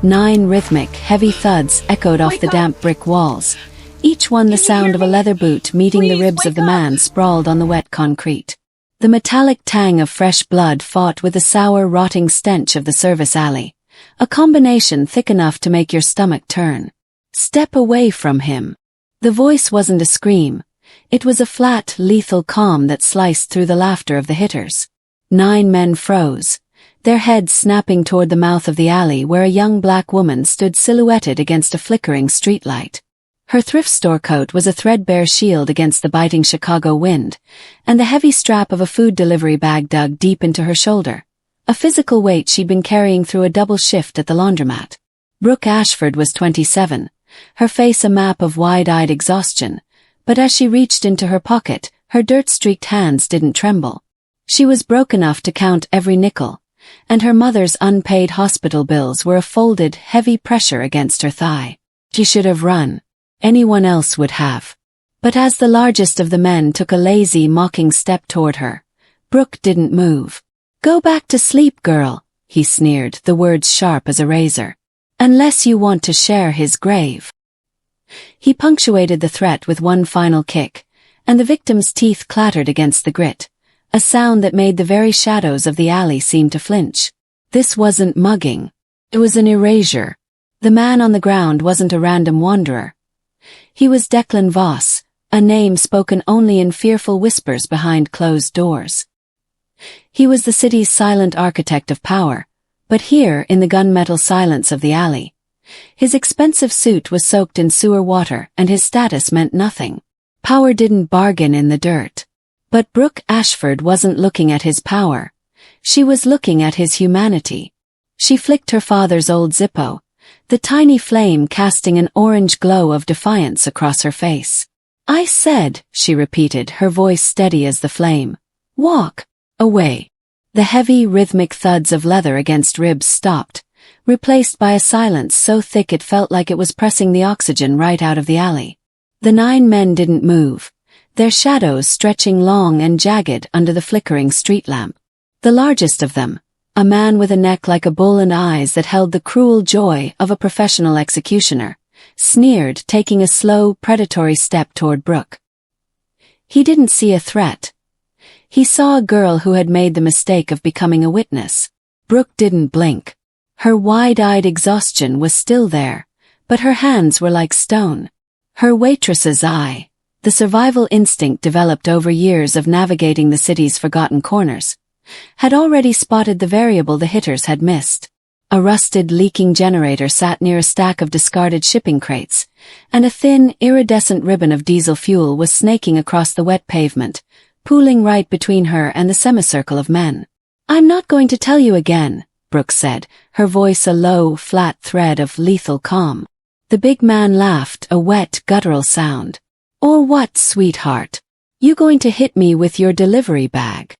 9 rhythmic, heavy thuds echoed off the damp brick walls, each one the sound of a leather boot meeting the ribs of the man sprawled on the wet concrete. The metallic tang of fresh blood fought with the sour, rotting stench of the service alley, a combination thick enough to make your stomach turn. "Step away from him." The voice wasn't a scream. It was a flat, lethal calm that sliced through the laughter of the hitters. 9 men froze, their heads snapping toward the mouth of the alley where a young black woman stood silhouetted against a flickering streetlight. Her thrift store coat was a threadbare shield against the biting Chicago wind, and the heavy strap of a food delivery bag dug deep into her shoulder, a physical weight she'd been carrying through a double shift at the laundromat. Brooke Ashford was 27, her face a map of wide-eyed exhaustion, but as she reached into her pocket, her dirt-streaked hands didn't tremble. She was broke enough to count every nickel, and her mother's unpaid hospital bills were a folded, heavy pressure against her thigh. She should have run. Anyone else would have. But as the largest of the men took a lazy, mocking step toward her, Brooke didn't move. "Go back to sleep, girl," he sneered, the words sharp as a razor. "Unless you want to share his grave." He punctuated the threat with one final kick, and the victim's teeth clattered against the grit, a sound that made the very shadows of the alley seem to flinch. This wasn't mugging. It was an erasure. The man on the ground wasn't a random wanderer. He was Declan Voss, a name spoken only in fearful whispers behind closed doors. He was the city's silent architect of power, but here in the gunmetal silence of the alley, his expensive suit was soaked in sewer water and his status meant nothing. Power didn't bargain in the dirt. But Brooke Ashford wasn't looking at his power. She was looking at his humanity. She flicked her father's old Zippo, the tiny flame casting an orange glow of defiance across her face. "I said," she repeated, her voice steady as the flame, "walk away." The heavy, rhythmic thuds of leather against ribs stopped, replaced by a silence so thick it felt like it was pressing the oxygen right out of the alley. The 9 men didn't move, their shadows stretching long and jagged under the flickering street lamp. The largest of them, a man with a neck like a bull and eyes that held the cruel joy of a professional executioner, sneered, taking a slow, predatory step toward Brooke. He didn't see a threat. He saw a girl who had made the mistake of becoming a witness. Brooke didn't blink. Her wide-eyed exhaustion was still there, but her hands were like stone. Her waitress's eye, the survival instinct developed over years of navigating the city's forgotten corners, had already spotted the variable the hitters had missed. A rusted, leaking generator sat near a stack of discarded shipping crates, and a thin, iridescent ribbon of diesel fuel was snaking across the wet pavement, pooling right between her and the semicircle of men. "I'm not going to tell you again," Brooke said, her voice a low, flat thread of lethal calm. The big man laughed, a wet, guttural sound. "Or what, sweetheart? You going to hit me with your delivery bag?"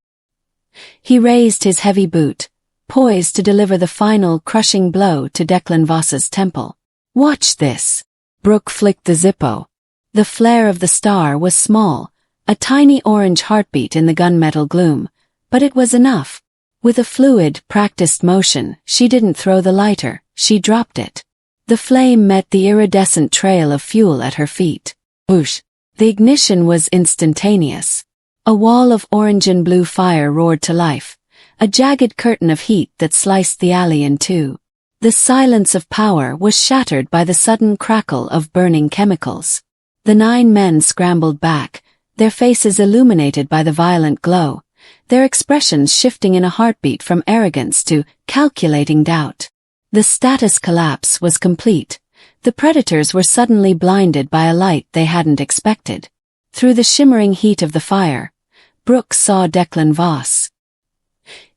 He raised his heavy boot, poised to deliver the final, crushing blow to Declan Voss's temple. "Watch this." Brooke flicked the Zippo. The flare of the star was small, a tiny orange heartbeat in the gunmetal gloom, but it was enough. With a fluid, practiced motion, she didn't throw the lighter, she dropped it. The flame met the iridescent trail of fuel at her feet. Whoosh! The ignition was instantaneous. A wall of orange and blue fire roared to life, a jagged curtain of heat that sliced the alley in two. The silence of power was shattered by the sudden crackle of burning chemicals. The 9 men scrambled back, their faces illuminated by the violent glow, their expressions shifting in a heartbeat from arrogance to calculating doubt. The status collapse was complete. The predators were suddenly blinded by a light they hadn't expected. Through the shimmering heat of the fire, Brooke saw Declan Voss.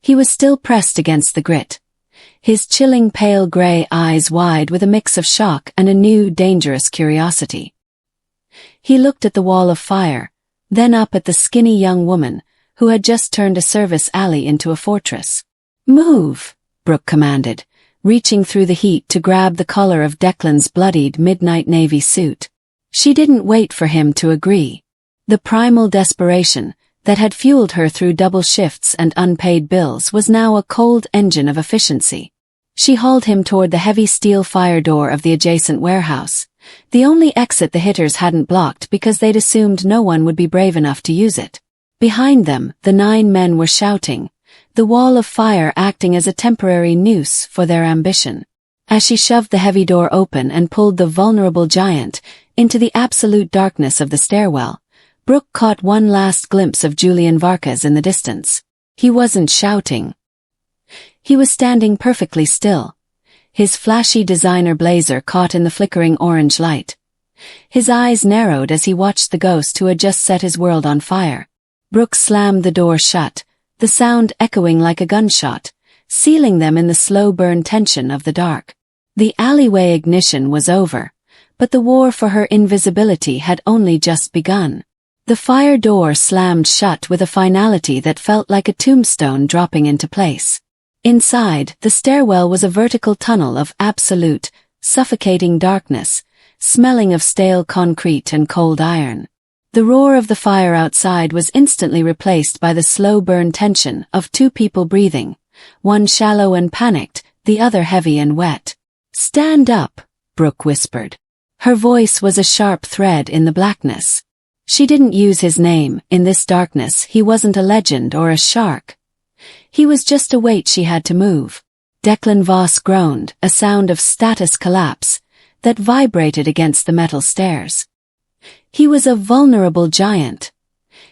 He was still pressed against the grit, his chilling pale gray eyes wide with a mix of shock and a new, dangerous curiosity. He looked at the wall of fire, then up at the skinny young woman, who had just turned a service alley into a fortress. "Move," Brooke commanded, reaching through the heat to grab the collar of Declan's bloodied midnight navy suit. She didn't wait for him to agree. The primal desperation that had fueled her through double shifts and unpaid bills was now a cold engine of efficiency. She hauled him toward the heavy steel fire door of the adjacent warehouse, the only exit the hitters hadn't blocked because they'd assumed no one would be brave enough to use it. Behind them, the 9 men were shouting, the wall of fire acting as a temporary noose for their ambition. As she shoved the heavy door open and pulled the vulnerable giant into the absolute darkness of the stairwell, Brooke caught one last glimpse of Julian Varkas in the distance. He wasn't shouting. He was standing perfectly still, his flashy designer blazer caught in the flickering orange light. His eyes narrowed as he watched the ghost who had just set his world on fire. Brooke slammed the door shut, the sound echoing like a gunshot, sealing them in the slow burn tension of the dark. The alleyway ignition was over, but the war for her invisibility had only just begun. The fire door slammed shut with a finality that felt like a tombstone dropping into place. Inside, the stairwell was a vertical tunnel of absolute, suffocating darkness, smelling of stale concrete and cold iron. The roar of the fire outside was instantly replaced by the slow burn tension of 2 people breathing, one shallow and panicked, the other heavy and wet. "Stand up," Brooke whispered. Her voice was a sharp thread in the blackness. She didn't use his name. In this darkness he wasn't a legend or a shark. He was just a weight she had to move. Declan Voss groaned, a sound of status collapse that vibrated against the metal stairs. He was a vulnerable giant.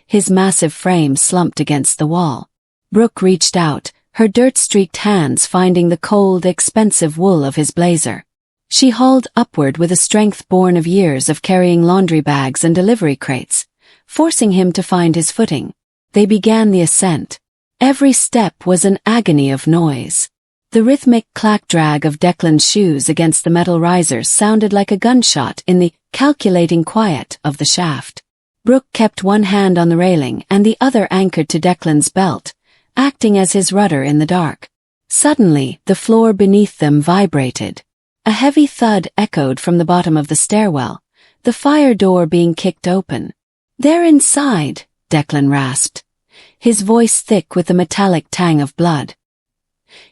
His massive frame slumped against the wall. Brooke reached out, her dirt-streaked hands finding the cold, expensive wool of his blazer. She hauled upward with a strength born of years of carrying laundry bags and delivery crates, forcing him to find his footing. They began the ascent. Every step was an agony of noise. The rhythmic clack-drag of Declan's shoes against the metal risers sounded like a gunshot in the calculating quiet of the shaft. Brooke kept one hand on the railing and the other anchored to Declan's belt, acting as his rudder in the dark. Suddenly, the floor beneath them vibrated. A heavy thud echoed from the bottom of the stairwell, the fire door being kicked open. "They're inside," Declan rasped, his voice thick with the metallic tang of blood.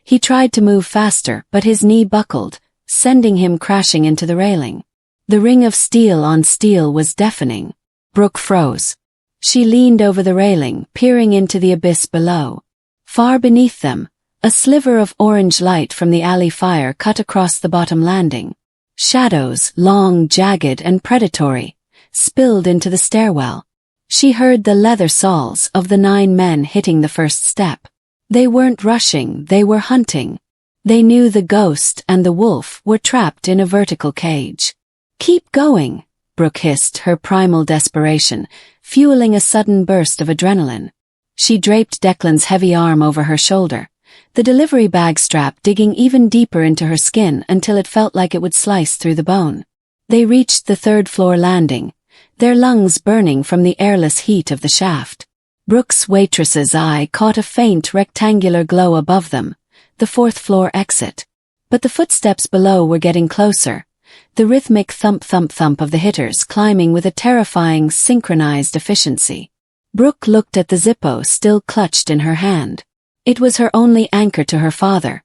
He tried to move faster, but his knee buckled, sending him crashing into the railing. The ring of steel on steel was deafening. Brooke froze. She leaned over the railing, peering into the abyss below. Far beneath them, a sliver of orange light from the alley fire cut across the bottom landing. Shadows, long, jagged, and predatory, spilled into the stairwell. She heard the leather soles of the 9 men hitting the first step. They weren't rushing, they were hunting. They knew the ghost and the wolf were trapped in a vertical cage. "Keep going," Brooke hissed, her primal desperation, fueling a sudden burst of adrenaline. She draped Declan's heavy arm over her shoulder, the delivery bag strap digging even deeper into her skin until it felt like it would slice through the bone. They reached the 3rd-floor landing, their lungs burning from the airless heat of the shaft. Brooke's waitress's eye caught a faint rectangular glow above them, the 4th-floor exit. But the footsteps below were getting closer, the rhythmic thump-thump-thump of the hitters climbing with a terrifying, synchronized efficiency. Brooke looked at the Zippo still clutched in her hand. It was her only anchor to her father,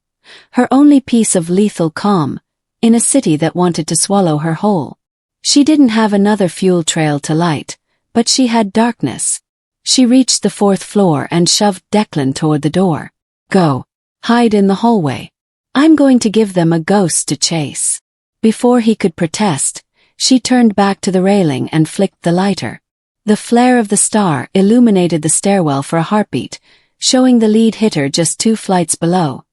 her only piece of lethal calm, in a city that wanted to swallow her whole. She didn't have another fuel trail to light, but she had darkness. She reached the 4th floor and shoved Declan toward the door. "Go. Hide in the hallway. I'm going to give them a ghost to chase." Before he could protest, she turned back to the railing and flicked the lighter. The flare of the star illuminated the stairwell for a heartbeat, showing the lead hitter just 2 flights below.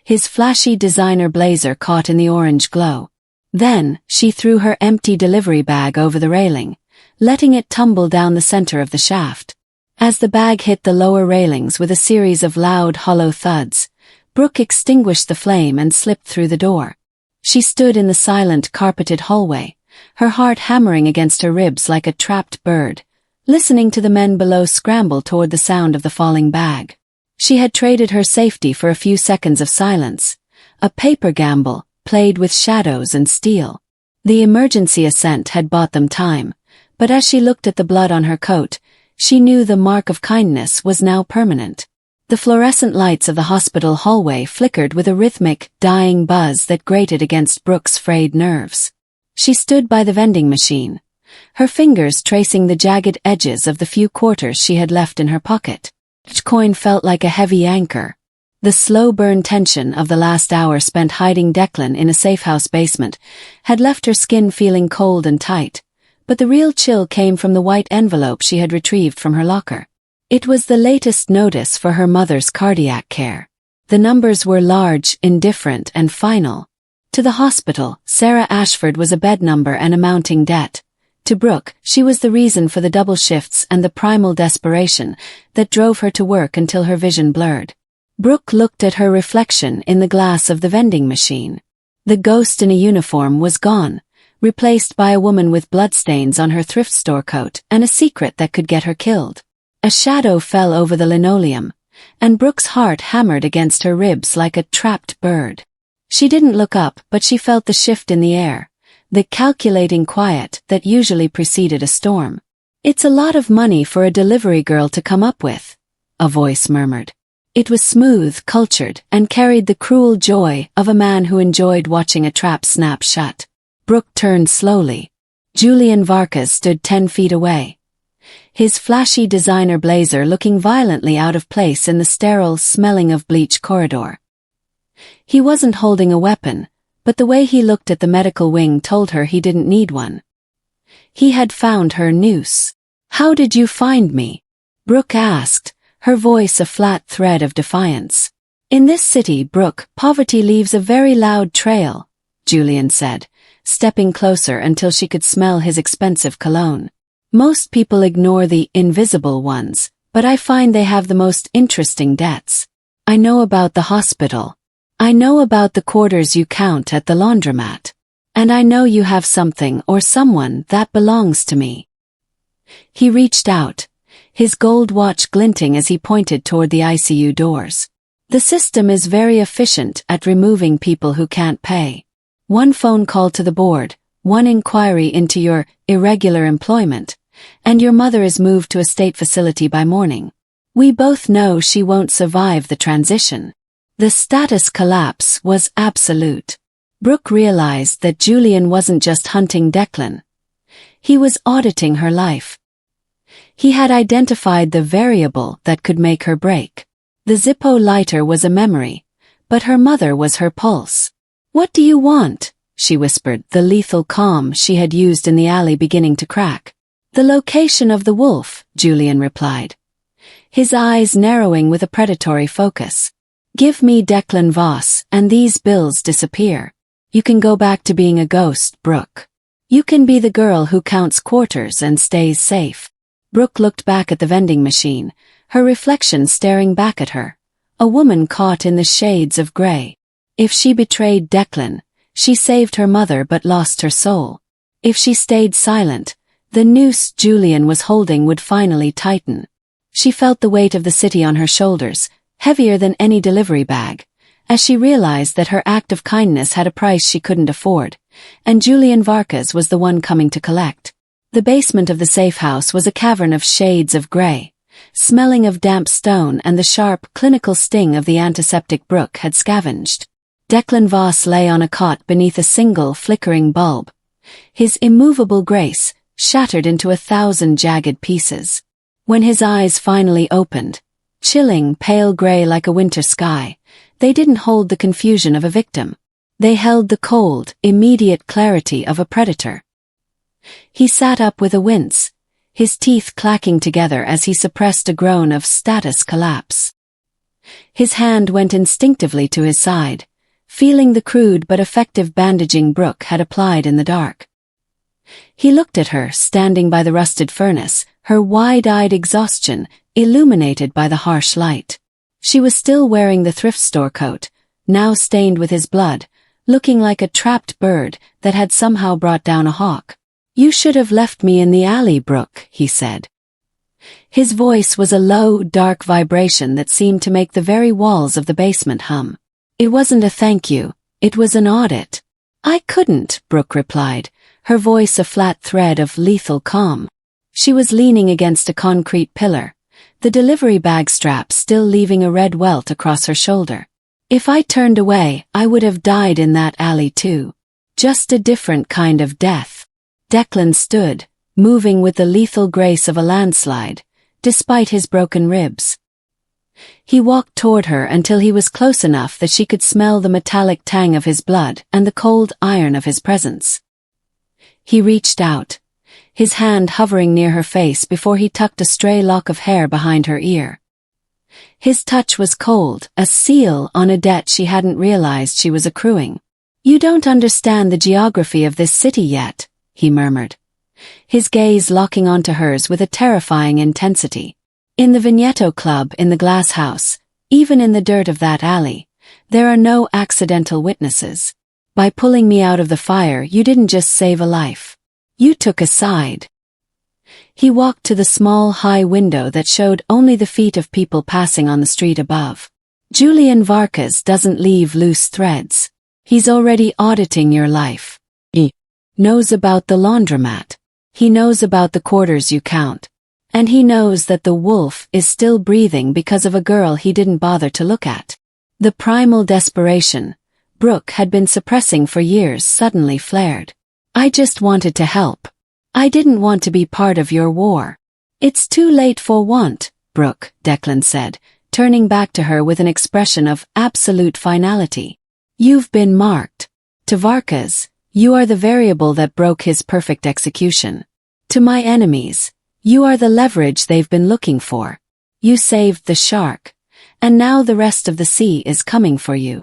His flashy designer blazer caught in the orange glow. Then, she threw her empty delivery bag over the railing, letting it tumble down the center of the shaft. As the bag hit the lower railings with a series of loud, hollow thuds, Brooke extinguished the flame and slipped through the door. She stood in the silent, carpeted hallway, her heart hammering against her ribs like a trapped bird, listening to the men below scramble toward the sound of the falling bag. She had traded her safety for a few seconds of silence, a paper gamble, played with shadows and steel. The emergency ascent had bought them time, but as she looked at the blood on her coat, she knew the mark of kindness was now permanent. The fluorescent lights of the hospital hallway flickered with a rhythmic, dying buzz that grated against Brooke's frayed nerves. She stood by the vending machine, her fingers tracing the jagged edges of the few quarters she had left in her pocket. Each coin felt like a heavy anchor. The slow-burn tension of the last hour spent hiding Declan in a safe-house basement had left her skin feeling cold and tight, but the real chill came from the white envelope she had retrieved from her locker. It was the latest notice for her mother's cardiac care. The numbers were large, indifferent, and final. To the hospital, Sarah Ashford was a bed number and a mounting debt. To Brooke, she was the reason for the double shifts and the primal desperation that drove her to work until her vision blurred. Brooke looked at her reflection in the glass of the vending machine. The ghost in a uniform was gone, replaced by a woman with bloodstains on her thrift store coat and a secret that could get her killed. A shadow fell over the linoleum, and Brooke's heart hammered against her ribs like a trapped bird. She didn't look up, but she felt the shift in the air, the calculating quiet that usually preceded a storm. "It's a lot of money for a delivery girl to come up with," a voice murmured. It was smooth, cultured, and carried the cruel joy of a man who enjoyed watching a trap snap shut. Brooke turned slowly. Julian Varkas stood 10 feet away, his flashy designer blazer looking violently out of place in the sterile, smelling of bleach corridor. He wasn't holding a weapon, but the way he looked at the medical wing told her he didn't need one. He had found her noose. "How did you find me?" Brooke asked, her voice a flat thread of defiance. "In this city, Brooke, poverty leaves a very loud trail," Julian said, stepping closer until she could smell his expensive cologne. "Most people ignore the invisible ones, but I find they have the most interesting debts. I know about the hospital. I know about the quarters you count at the laundromat. And I know you have something or someone that belongs to me." He reached out, his gold watch glinting as he pointed toward the ICU doors. "The system is very efficient at removing people who can't pay. One phone call to the board, one inquiry into your irregular employment, and your mother is moved to a state facility by morning. We both know she won't survive the transition." The status collapse was absolute. Brooke realized that Julian wasn't just hunting Declan. He was auditing her life. He had identified the variable that could make her break. The Zippo lighter was a memory, but her mother was her pulse. "What do you want?" she whispered, the lethal calm she had used in the alley beginning to crack. "The location of the wolf," Julian replied, his eyes narrowing with a predatory focus. "Give me Declan Voss, and these bills disappear. You can go back to being a ghost, Brooke. You can be the girl who counts quarters and stays safe." Brooke looked back at the vending machine, her reflection staring back at her, a woman caught in the shades of gray. If she betrayed Declan, she saved her mother but lost her soul. If she stayed silent, the noose Julian was holding would finally tighten. She felt the weight of the city on her shoulders, heavier than any delivery bag, as she realized that her act of kindness had a price she couldn't afford, and Julian Varkas was the one coming to collect. The basement of the safe house was a cavern of shades of gray, smelling of damp stone and the sharp, clinical sting of the antiseptic Brooke had scavenged. Declan Voss lay on a cot beneath a single flickering bulb, his immovable grace shattered into 1,000 jagged pieces. When his eyes finally opened, chilling pale gray like a winter sky, they didn't hold the confusion of a victim. They held the cold, immediate clarity of a predator. He sat up with a wince, his teeth clacking together as he suppressed a groan of status collapse. His hand went instinctively to his side, feeling the crude but effective bandaging Brooke had applied in the dark. He looked at her, standing by the rusted furnace, her wide-eyed exhaustion illuminated by the harsh light. She was still wearing the thrift store coat, now stained with his blood, looking like a trapped bird that had somehow brought down a hawk. "You should have left me in the alley, Brooke," he said. His voice was a low, dark vibration that seemed to make the very walls of the basement hum. "It wasn't a thank you, it was an audit." "I couldn't," Brooke replied, her voice a flat thread of lethal calm. She was leaning against a concrete pillar, the delivery bag strap still leaving a red welt across her shoulder. If I turned away, I would have died in that alley too. Just a different kind of death. Declan stood, moving with the lethal grace of a landslide, despite his broken ribs. He walked toward her until he was close enough that she could smell the metallic tang of his blood and the cold iron of his presence. He reached out, his hand hovering near her face before he tucked a stray lock of hair behind her ear. His touch was cold, a seal on a debt she hadn't realized she was accruing. "You don't understand the geography of this city yet," he murmured, his gaze locking onto hers with a terrifying intensity. "In the Vigneto Club in the glass house, even in the dirt of that alley, there are no accidental witnesses. By pulling me out of the fire, you didn't just save a life. You took a side." He walked to the small high window that showed only the feet of people passing on the street above. "Julian Varkas doesn't leave loose threads. He's already auditing your life. He knows about the laundromat. He knows about the quarters you count. And he knows that the wolf is still breathing because of a girl he didn't bother to look at." The primal desperation Brooke had been suppressing for years suddenly flared. "I just wanted to help. I didn't want to be part of your war." "It's too late for want, Brooke," Declan said, turning back to her with an expression of absolute finality. "You've been marked. To Varkas, you are the variable that broke his perfect execution. To my enemies, you are the leverage they've been looking for. You saved the shark, and now the rest of the sea is coming for you."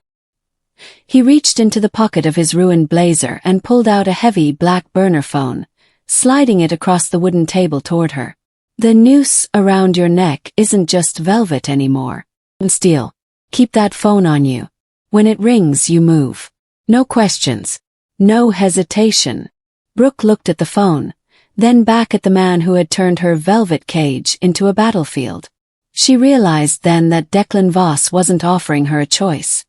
He reached into the pocket of his ruined blazer and pulled out a heavy black burner phone, sliding it across the wooden table toward her. "The noose around your neck isn't just velvet anymore. And steel. Keep that phone on you. When it rings, you move. No questions. No hesitation." Brooke looked at the phone, then back at the man who had turned her velvet cage into a battlefield. She realized then that Declan Voss wasn't offering her a choice.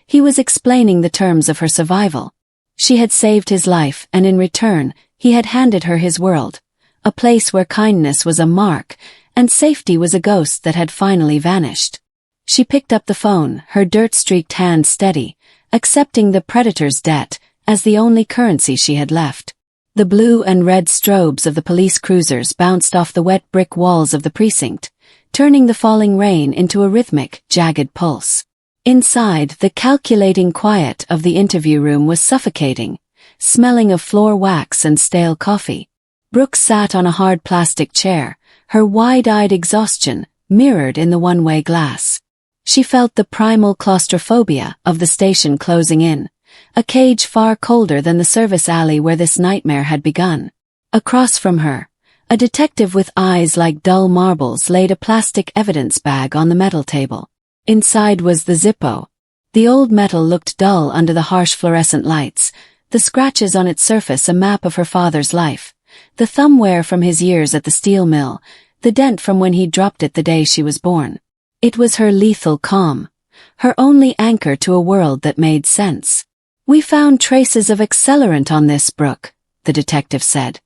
He was explaining the terms of her survival. She had saved his life, and in return, he had handed her his world, a place where kindness was a mark, and safety was a ghost that had finally vanished. She picked up the phone, her dirt-streaked hand steady, accepting the predator's debt as the only currency she had left. The blue and red strobes of the police cruisers bounced off the wet brick walls of the precinct, turning the falling rain into a rhythmic, jagged pulse. Inside, the calculating quiet of the interview room was suffocating, smelling of floor wax and stale coffee. Brooke sat on a hard plastic chair, her wide-eyed exhaustion mirrored in the one-way glass. She felt the primal claustrophobia of the station closing in, a cage far colder than the service alley where this nightmare had begun. Across from her, a detective with eyes like dull marbles laid a plastic evidence bag on the metal table. Inside was the Zippo. The old metal looked dull under the harsh fluorescent lights, the scratches on its surface a map of her father's life, the thumb wear from his years at the steel mill, the dent from when he dropped it the day she was born. It was her lethal calm, her only anchor to a world that made sense. "We found traces of accelerant on this, Brooke," the detective said,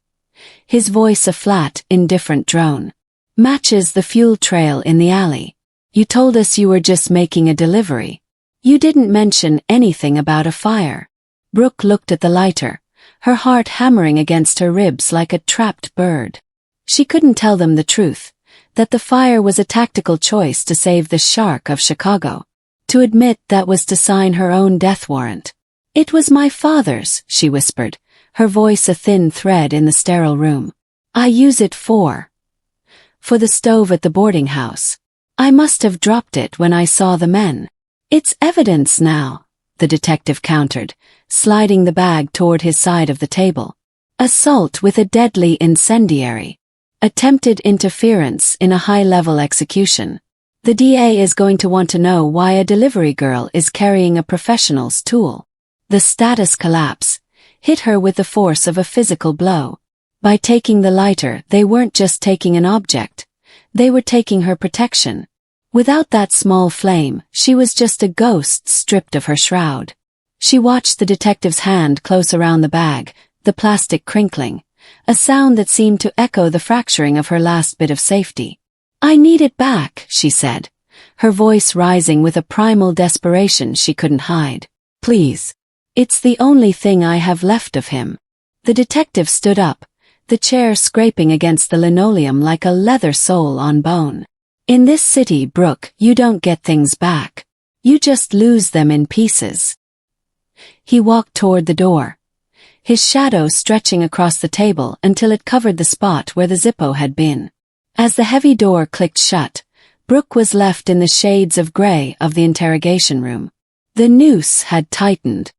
his voice a flat, indifferent drone. "Matches the fuel trail in the alley. You told us you were just making a delivery. You didn't mention anything about a fire." Brooke looked at the lighter, her heart hammering against her ribs like a trapped bird. She couldn't tell them the truth, that the fire was a tactical choice to save the shark of Chicago. To admit that was to sign her own death warrant. "It was my father's," she whispered, her voice a thin thread in the sterile room. "I use it for the stove at the boarding house. I must have dropped it when I saw the men." "It's evidence now," the detective countered, sliding the bag toward his side of the table. "Assault with a deadly incendiary. Attempted interference in a high-level execution. The DA is going to want to know why a delivery girl is carrying a professional's tool." The status collapse hit her with the force of a physical blow. By taking the lighter, they weren't just taking an object. They were taking her protection. Without that small flame, she was just a ghost stripped of her shroud. She watched the detective's hand close around the bag, the plastic crinkling, a sound that seemed to echo the fracturing of her last bit of safety. "I need it back," she said, her voice rising with a primal desperation she couldn't hide. "Please. It's the only thing I have left of him." The detective stood up, the chair scraping against the linoleum like a leather sole on bone. "In this city, Brooke, you don't get things back. You just lose them in pieces." He walked toward the door, his shadow stretching across the table until it covered the spot where the Zippo had been. As the heavy door clicked shut, Brooke was left in the shades of gray of the interrogation room. The noose had tightened.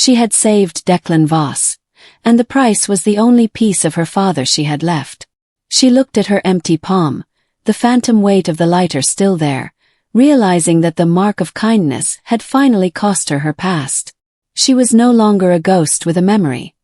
She had saved Declan Voss, and the price was the only piece of her father she had left. She looked at her empty palm, the phantom weight of the lighter still there, realizing that the mark of kindness had finally cost her her past. She was no longer a ghost with a memory.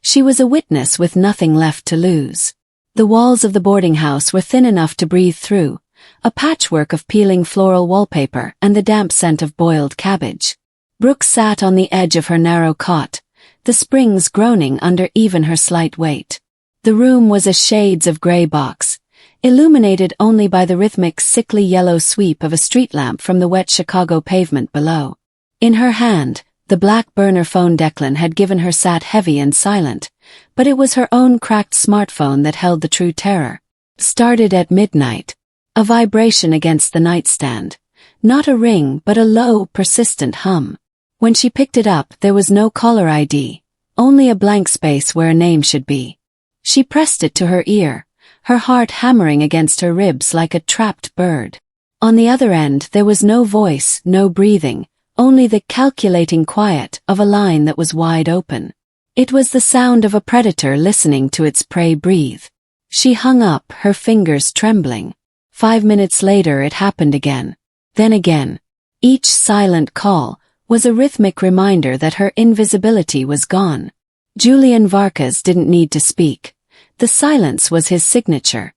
She was a witness with nothing left to lose. The walls of the boarding house were thin enough to breathe through, a patchwork of peeling floral wallpaper and the damp scent of boiled cabbage. Brooke sat on the edge of her narrow cot, the springs groaning under even her slight weight. The room was a shades of gray box, illuminated only by the rhythmic sickly yellow sweep of a street lamp from the wet Chicago pavement below. In her hand, the black burner phone Declan had given her sat heavy and silent, but it was her own cracked smartphone that held the true terror. Started at midnight. A vibration against the nightstand. Not a ring but a low, persistent hum. When she picked it up, there was no caller ID, only a blank space where a name should be. She pressed it to her ear, her heart hammering against her ribs like a trapped bird. On the other end there was no voice, no breathing, only the calculating quiet of a line that was wide open. It was the sound of a predator listening to its prey breathe. She hung up, her fingers trembling. 5 minutes later it happened again. Then again. Each silent call was a rhythmic reminder that her invisibility was gone. Julian Varkas didn't need to speak. The silence was his signature.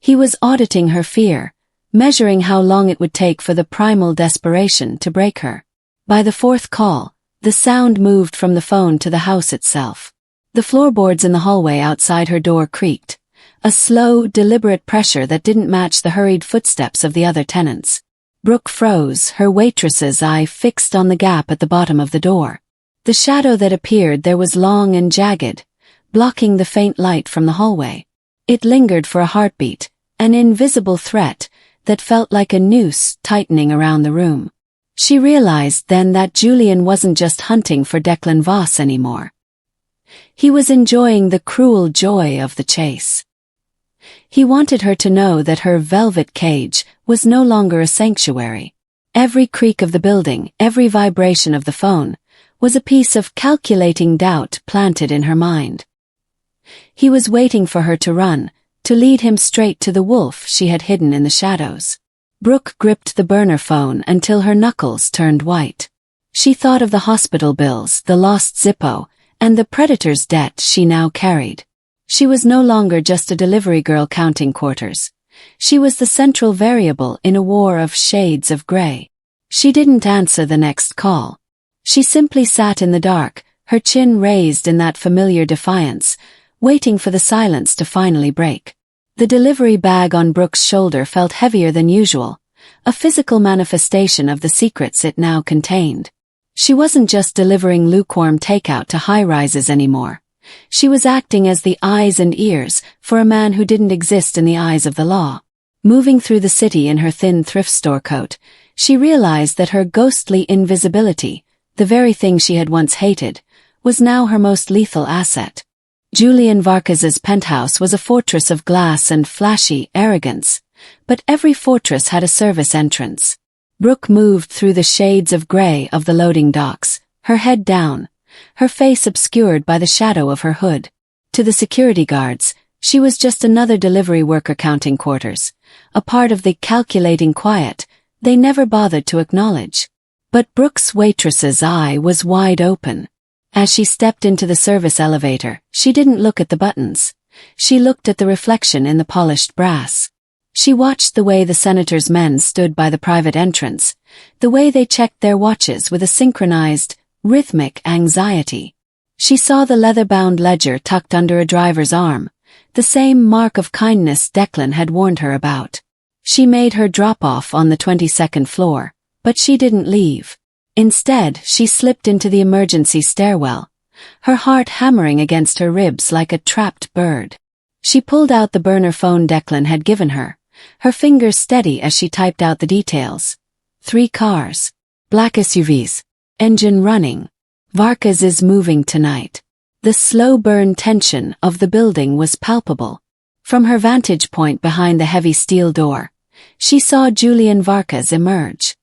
He was auditing her fear, measuring how long it would take for the primal desperation to break her. By the fourth call, the sound moved from the phone to the house itself. The floorboards in the hallway outside her door creaked, a slow, deliberate pressure that didn't match the hurried footsteps of the other tenants. Brooke froze, her waitress's eye fixed on the gap at the bottom of the door. The shadow that appeared there was long and jagged, blocking the faint light from the hallway. It lingered for a heartbeat, an invisible threat that felt like a noose tightening around the room. She realized then that Julian wasn't just hunting for Declan Voss anymore. He was enjoying the cruel joy of the chase. He wanted her to know that her velvet cage was no longer a sanctuary. Every creak of the building, every vibration of the phone, was a piece of calculating doubt planted in her mind. He was waiting for her to run, to lead him straight to the wolf she had hidden in the shadows. Brooke gripped the burner phone until her knuckles turned white. She thought of the hospital bills, the lost Zippo, and the predator's debt she now carried. She was no longer just a delivery girl counting quarters. She was the central variable in a war of shades of gray. She didn't answer the next call. She simply sat in the dark, her chin raised in that familiar defiance, waiting for the silence to finally break. The delivery bag on Brooke's shoulder felt heavier than usual, a physical manifestation of the secrets it now contained. She wasn't just delivering lukewarm takeout to high-rises anymore. She was acting as the eyes and ears for a man who didn't exist in the eyes of the law. Moving through the city in her thin thrift store coat, she realized that her ghostly invisibility, the very thing she had once hated, was now her most lethal asset. Julian Varkas's penthouse was a fortress of glass and flashy arrogance, but every fortress had a service entrance. Brooke moved through the shades of gray of the loading docks, her head down, her face obscured by the shadow of her hood. To the security guards, she was just another delivery worker counting quarters, a part of the calculating quiet they never bothered to acknowledge. But Brooke's waitress's eye was wide open. As she stepped into the service elevator, she didn't look at the buttons. She looked at the reflection in the polished brass. She watched the way the senator's men stood by the private entrance, the way they checked their watches with a synchronized, rhythmic anxiety. She saw the leather-bound ledger tucked under a driver's arm, the same mark of kindness Declan had warned her about. She made her drop off on the 22nd floor, but she didn't leave. Instead, she slipped into the emergency stairwell, her heart hammering against her ribs like a trapped bird. She pulled out the burner phone Declan had given her, her fingers steady as she typed out the details. 3 cars. Black SUVs. Engine running. Varkas is moving tonight. The slow burn tension of the building was palpable. From her vantage point behind the heavy steel door, she saw Julian Varkas emerge.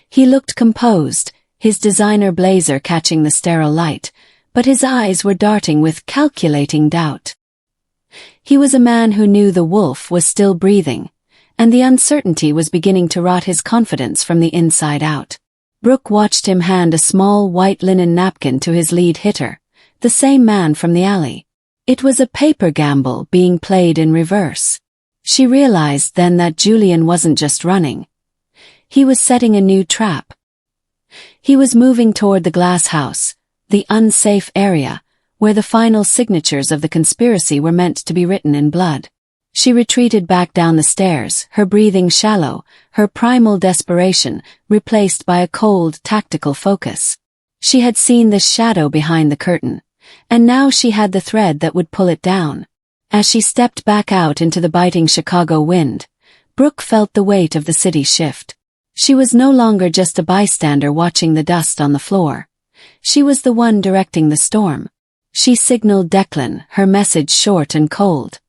He looked composed, his designer blazer catching the sterile light, but his eyes were darting with calculating doubt. He was a man who knew the wolf was still breathing, and the uncertainty was beginning to rot his confidence from the inside out. Brooke watched him hand a small white linen napkin to his lead hitter, the same man from the alley. It was a paper gamble being played in reverse. She realized then that Julian wasn't just running. He was setting a new trap. He was moving toward the glass house, the unsafe area, where the final signatures of the conspiracy were meant to be written in blood. She retreated back down the stairs, her breathing shallow, her primal desperation replaced by a cold, tactical focus. She had seen the shadow behind the curtain, and now she had the thread that would pull it down. As she stepped back out into the biting Chicago wind, Brooke felt the weight of the city shift. She was no longer just a bystander watching the dust on the floor. She was the one directing the storm. She signaled Declan, her message short and cold.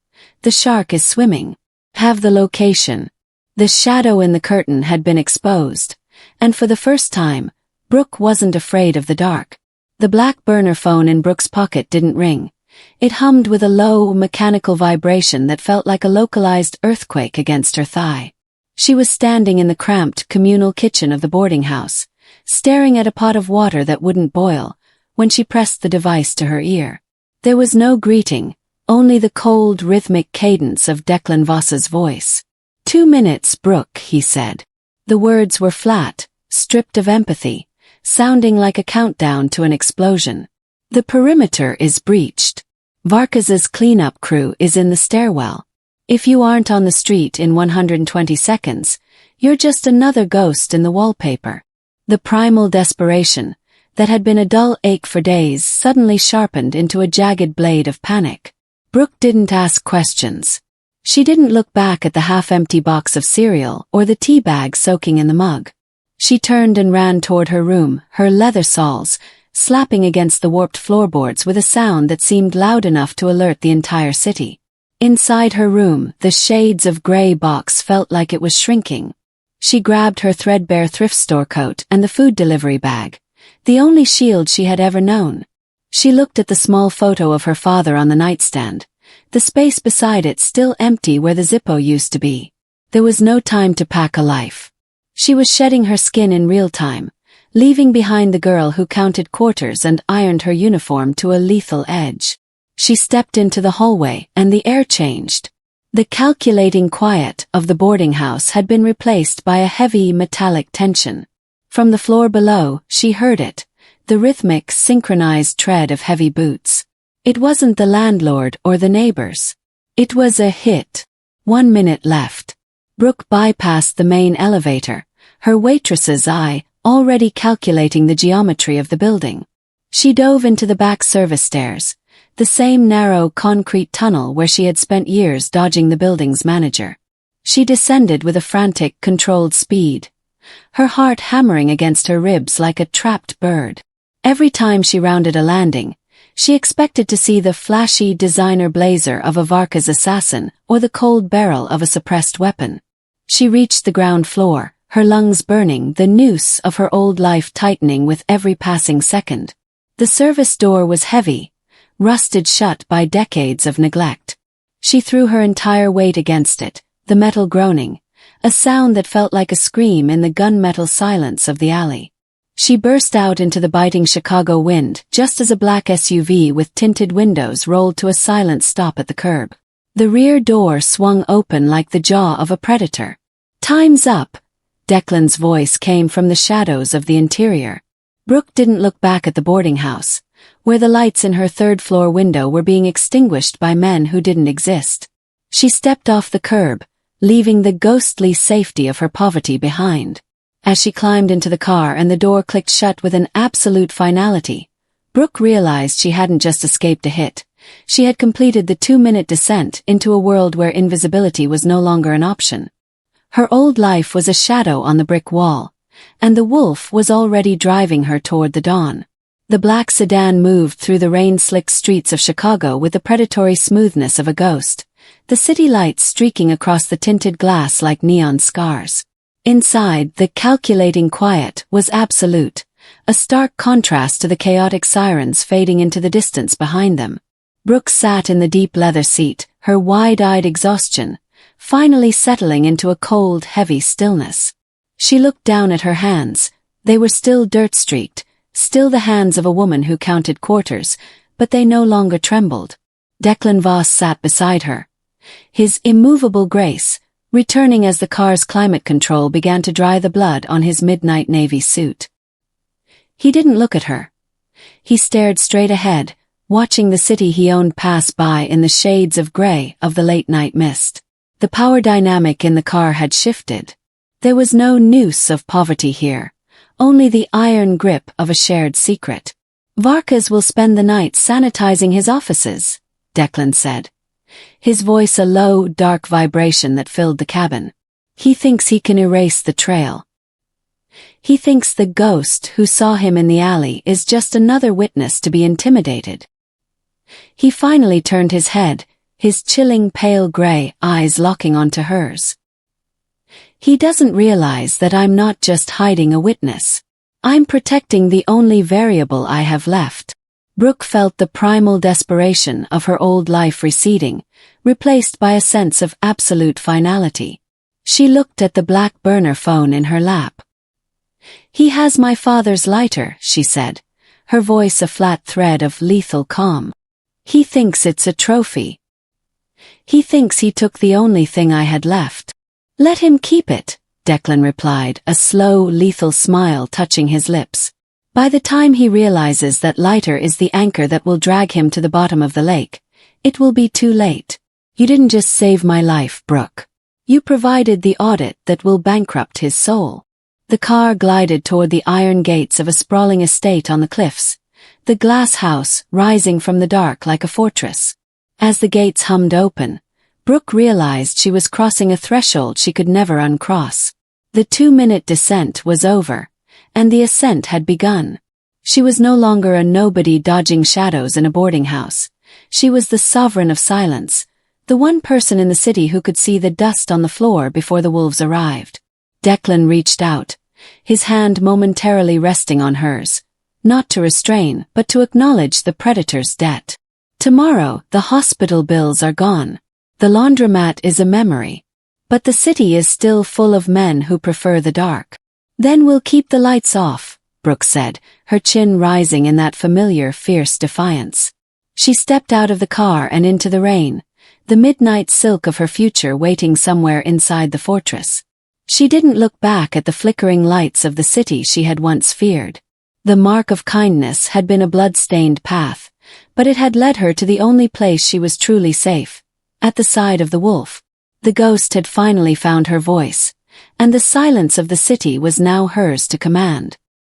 The shark is swimming. Have the location. The shadow in the curtain had been exposed, and for the first time, Brooke wasn't afraid of the dark. The black burner phone in Brooke's pocket didn't ring. It hummed with a low, mechanical vibration that felt like a localized earthquake against her thigh. She was standing in the cramped, communal kitchen of the boarding house, staring at a pot of water that wouldn't boil, when she pressed the device to her ear. There was no greeting, only the cold, rhythmic cadence of Declan Voss's voice. 2 minutes, Brooke, he said. The words were flat, stripped of empathy, sounding like a countdown to an explosion. The perimeter is breached. Varkas's cleanup crew is in the stairwell. If you aren't on the street in 120 seconds, you're just another ghost in the wallpaper. The primal desperation, that had been a dull ache for days, suddenly sharpened into a jagged blade of panic. Brooke didn't ask questions. She didn't look back at the half-empty box of cereal or the tea bag soaking in the mug. She turned and ran toward her room, her leather soles slapping against the warped floorboards with a sound that seemed loud enough to alert the entire city. Inside her room, the shades of gray box felt like it was shrinking. She grabbed her threadbare thrift store coat and the food delivery bag, the only shield she had ever known. She looked at the small photo of her father on the nightstand, the space beside it still empty where the Zippo used to be. There was no time to pack a life. She was shedding her skin in real time, leaving behind the girl who counted quarters and ironed her uniform to a lethal edge. She stepped into the hallway and the air changed. The calculating quiet of the boarding house had been replaced by a heavy metallic tension. From the floor below, she heard it, the rhythmic, synchronized tread of heavy boots. It wasn't the landlord or the neighbors. It was a hit. 1 minute left. Brooke bypassed the main elevator, her waitress's eye already calculating the geometry of the building. She dove into the back service stairs, the same narrow concrete tunnel where she had spent years dodging the building's manager. She descended with a frantic, controlled speed, her heart hammering against her ribs like a trapped bird. Every time she rounded a landing, she expected to see the flashy designer blazer of a Varkas assassin or the cold barrel of a suppressed weapon. She reached the ground floor, her lungs burning, the noose of her old life tightening with every passing second. The service door was heavy, rusted shut by decades of neglect. She threw her entire weight against it, the metal groaning, a sound that felt like a scream in the gunmetal silence of the alley. She burst out into the biting Chicago wind just as a black SUV with tinted windows rolled to a silent stop at the curb. The rear door swung open like the jaw of a predator. "Time's up," Declan's voice came from the shadows of the interior. Brooke didn't look back at the boarding house, where the lights in her third-floor window were being extinguished by men who didn't exist. She stepped off the curb, leaving the ghostly safety of her poverty behind. As she climbed into the car and the door clicked shut with an absolute finality, Brooke realized she hadn't just escaped a hit. She had completed the 2-minute descent into a world where invisibility was no longer an option. Her old life was a shadow on the brick wall, and the wolf was already driving her toward the dawn. The black sedan moved through the rain-slicked streets of Chicago with the predatory smoothness of a ghost, the city lights streaking across the tinted glass like neon scars. Inside, the calculating quiet was absolute, a stark contrast to the chaotic sirens fading into the distance behind them. Brooke sat in the deep leather seat, her wide-eyed exhaustion finally settling into a cold, heavy stillness. She looked down at her hands. They were still dirt-streaked, still the hands of a woman who counted quarters, but they no longer trembled. Declan Voss sat beside her, his immovable grace returning as the car's climate control began to dry the blood on his midnight navy suit. He didn't look at her. He stared straight ahead, watching the city he owned pass by in the shades of gray of the late-night mist. The power dynamic in the car had shifted. There was no noose of poverty here, only the iron grip of a shared secret. "Varkas will spend the night sanitizing his offices," Declan said, his voice a low, dark vibration that filled the cabin. "He thinks he can erase the trail. He thinks the ghost who saw him in the alley is just another witness to be intimidated." He finally turned his head, his chilling pale gray eyes locking onto hers. "He doesn't realize that I'm not just hiding a witness. I'm protecting the only variable I have left." Brooke felt the primal desperation of her old life receding, replaced by a sense of absolute finality. She looked at the black burner phone in her lap. "He has my father's lighter," she said, her voice a flat thread of lethal calm. "He thinks it's a trophy. He thinks he took the only thing I had left." "Let him keep it," Declan replied, a slow, lethal smile touching his lips. "By the time he realizes that lighter is the anchor that will drag him to the bottom of the lake, it will be too late. You didn't just save my life, Brooke. You provided the audit that will bankrupt his soul." The car glided toward the iron gates of a sprawling estate on the cliffs, the glass house rising from the dark like a fortress. As the gates hummed open, Brooke realized she was crossing a threshold she could never uncross. The 2-minute descent was over, and the ascent had begun. She was no longer a nobody dodging shadows in a boarding house. She was the sovereign of silence, the one person in the city who could see the dust on the floor before the wolves arrived. Declan reached out, his hand momentarily resting on hers, not to restrain but to acknowledge the predator's debt. "Tomorrow, the hospital bills are gone. The laundromat is a memory. But the city is still full of men who prefer the dark. Then we'll keep the lights off," Brooke said, her chin rising in that familiar, fierce defiance. She stepped out of the car and into the rain, the midnight silk of her future waiting somewhere inside the fortress. She didn't look back at the flickering lights of the city she had once feared. The mark of kindness had been a blood-stained path, but it had led her to the only place she was truly safe, at the side of the wolf. The ghost had finally found her voice, and the silence of the city was now hers to command.